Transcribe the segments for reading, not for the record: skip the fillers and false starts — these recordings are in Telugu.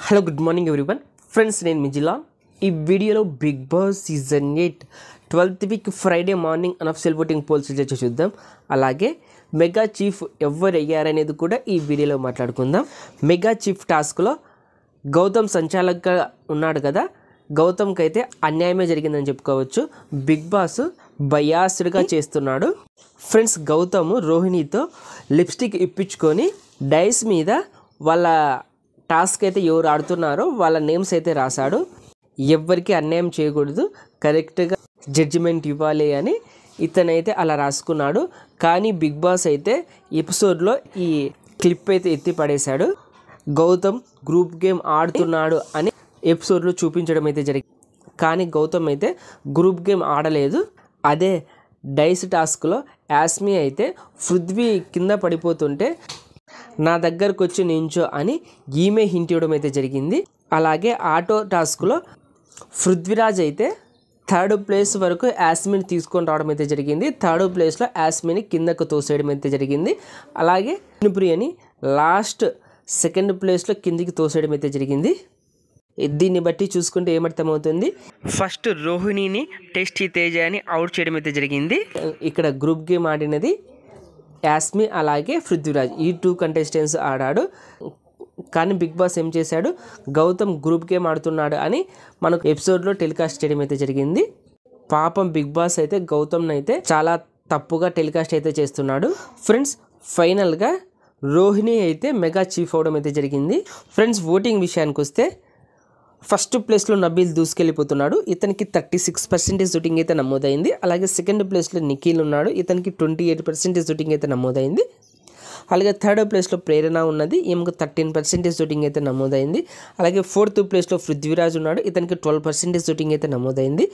Hello good morning everyone friends, నేను మిజిలా. ఈ వీడియోలో Bigg Boss season 8 12th week Friday morning unofficial voting polls results చూద్దాం. అలాగే మెగా చీఫ్ ఎవరు అయ్యారనేది కూడా ఈ వీడియోలో మాట్లాడుకుందాం. మెగా చీఫ్ టాస్క్లో గౌతమ్ సంచాలకుగా ఉన్నాడు కదా, గౌతమ్కి అయితే అన్యాయమే జరిగిందని చెప్పుకోవచ్చు. బిగ్ బాస్ బయాస్డ్గా చేస్తున్నాడు. ఫ్రెండ్స్, గౌతమ్ రోహిణితో లిప్స్టిక్ ఇప్పించుకొని డైస్ మీద వాళ్ళ టాస్క్ అయితే ఎవరు ఆడుతున్నారో వాళ్ళ నేమ్స్ అయితే రాశాడు. ఎవ్వరికి అన్యాయం చేయకూడదు, కరెక్ట్గా జడ్జిమెంట్ ఇవ్వాలి అని ఇతనైతే అలా రాసుకున్నాడు. కానీ బిగ్ బాస్ అయితే ఎపిసోడ్లో ఈ క్లిప్ అయితే ఎత్తి పడేశాడు. గౌతమ్ గ్రూప్ గేమ్ ఆడుతున్నాడు అని ఎపిసోడ్లో చూపించడం అయితే జరిగింది. కానీ గౌతమ్ అయితే గ్రూప్ గేమ్ ఆడలేదు. అదే డైస్ టాస్క్లో యాస్మి అయితే పృథ్వీ కింద పడిపోతుంటే నా దగ్గరకు వచ్చి నించో అని ఈమె హింట్ ఇవ్వడం అయితే జరిగింది. అలాగే ఆటో టాస్క్లో పృథ్వీరాజ్ అయితే 3rd ప్లేస్ వరకు యాస్మిని తీసుకొని రావడం అయితే జరిగింది. 3rd ప్లేస్లో యాస్మిని కిందకు తోసేయడం అయితే జరిగింది. అలాగే ప్రియని లాస్ట్ 2nd ప్లేస్లో కిందికి తోసేయడం అయితే జరిగింది. దీన్ని బట్టి చూసుకుంటే ఏమర్థమవుతుంది, ఫస్ట్ రోహిణిని టేస్టీ తేజ అని అవుట్ చేయడం అయితే జరిగింది. ఇక్కడ గ్రూప్ గేమ్ ఆడినది యాస్మి అలాగే పృథ్వీరాజ్, ఈ 2 కంటెస్టెంట్స్ ఆడాడు. కానీ బిగ్ బాస్ ఏం చేశాడు, గౌతమ్ గ్రూప్ గేమ్ ఆడుతున్నాడు అని మనకు ఎపిసోడ్లో టెలికాస్ట్ చేయడం అయితే జరిగింది. పాపం బిగ్ బాస్ అయితే గౌతమ్ని అయితే చాలా తప్పుగా టెలికాస్ట్ అయితే చేస్తున్నాడు. ఫ్రెండ్స్, ఫైనల్గా రోహిణి అయితే మెగా చీఫ్ అవడం అయితే జరిగింది. ఫ్రెండ్స్, ఓటింగ్ విషయానికి వస్తే ఫస్ట్ ప్లేస్లో నబీల్ దూసుకెళ్ళిపోతున్నాడు. ఇతనికి 36% ఓటింగ్ అయితే నమోదైంది. అలాగే 2nd ప్లేస్లో నిఖిల్ ఉన్నాడు. ఇతనికి 28% ఓటింగ్ అయితే నమోదైంది. అలాగే 3rd ప్లేస్లో ప్రేరణ ఉన్నది, ఈమెకు 13% ఓటింగ్ అయితే నమోదైంది. అలాగే 4th ప్లేస్లో పృథ్వీరాజ్ ఉన్నాడు. ఇతనికి 12% ఓటింగ్ అయితే నమోదైంది.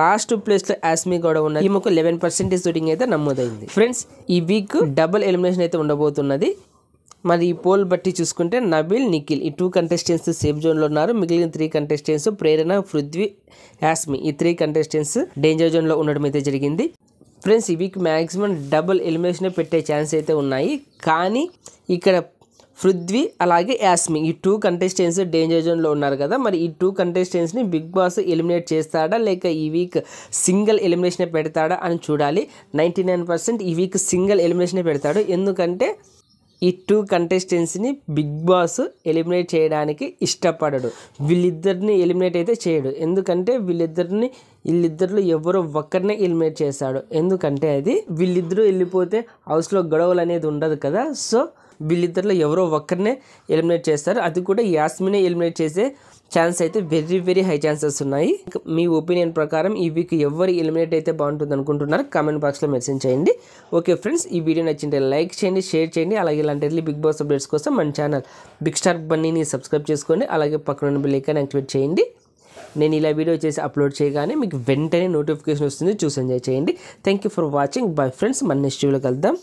లాస్ట్ ప్లేస్లో యాస్మి గౌడ ఉన్నది, ఈమెకు 11% ఓటింగ్ అయితే నమోదైంది. ఫ్రెండ్స్, ఈ వీక్ డబుల్ ఎలిమినేషన్ అయితే ఉండబోతున్నది. మరి ఈ పోల్ బట్టి చూసుకుంటే నబీల్, నిఖిల్ ఈ 2 కంటెస్టెంట్స్ సేఫ్ జోన్లో ఉన్నారు. మిగిలిన 3 కంటెస్టెంట్స్ ప్రేరణ, పృథ్వీ, యాస్మి ఈ 3 కంటెస్టెంట్స్ డేంజర్ జోన్లో ఉండడం అయితే జరిగింది. ఫ్రెండ్స్, ఈ వీక్ మ్యాక్సిమం డబుల్ ఎలిమినేషన్ పెట్టే ఛాన్స్ అయితే ఉన్నాయి. కానీ ఇక్కడ పృథ్వీ అలాగే యాస్మి ఈ 2 కంటెస్టెంట్స్ డేంజర్ జోన్లో ఉన్నారు కదా, మరి ఈ 2 కంటెస్టెంట్స్ని బిగ్ బాస్ ఎలిమినేట్ చేస్తాడా లేక ఈ వీక్ సింగిల్ ఎలిమినేషన్ పెడతాడా అని చూడాలి. 99% ఈ వీక్ సింగిల్ ఎలిమినేషన్ పెడతాడు. ఎందుకంటే ఈ 2 కంటెస్టెంట్స్ని బిగ్ బాస్ ఎలిమినేట్ చేయడానికి ఇష్టపడడు. వీళ్ళిద్దరిని ఎలిమినేట్ అయితే చేయడు. ఎందుకంటే వీళ్ళిద్దరిలో ఎవరో ఒక్కరినే ఎలిమినేట్ చేస్తాడు. ఎందుకంటే అది వీళ్ళిద్దరూ వెళ్ళిపోతే హౌస్లో గొడవలు అనేది ఉండదు కదా. సో వీళ్ళిద్దరిలో ఎవరో ఒక్కరినే ఎలిమినేట్ చేస్తారు. అది కూడా యాస్మినే ఎలిమినేట్ చేసే ఛాన్స్ అయితే వెరీ హై ఛాన్సెస్ ఉన్నాయి. మీ ఒపీనియన్ ప్రకారం ఈ వీక్ ఎవరు ఎలిమినేట్ అయితే బాగుంటుంది అనుకుంటున్నారు కామెంట్ బాక్స్లో మెన్షన్ చేయండి. ఓకే ఫ్రెండ్స్, ఈ వీడియో నచ్చింటే లైక్ చేయండి, షేర్ చేయండి. అలాగే ఇలాంటి బిగ్ బాస్ అప్డేట్స్ కోసం మన ఛానల్ బిగ్ స్టార్ బన్నీని సబ్స్క్రైబ్ చేసుకోండి. అలాగే పక్కన బెల్ ఐకాన్ యాక్టివేట్ చేయండి. నేను ఇలా వీడియో చేసి అప్లోడ్ చేయగానే మీకు వెంటనే నోటిఫికేషన్ వస్తుంది, చూసి ఎంజాయ్ చేయండి. Thank you for watching. Bye friends, మన నెక్స్ట్ వీడియోలో కలుద్దాం.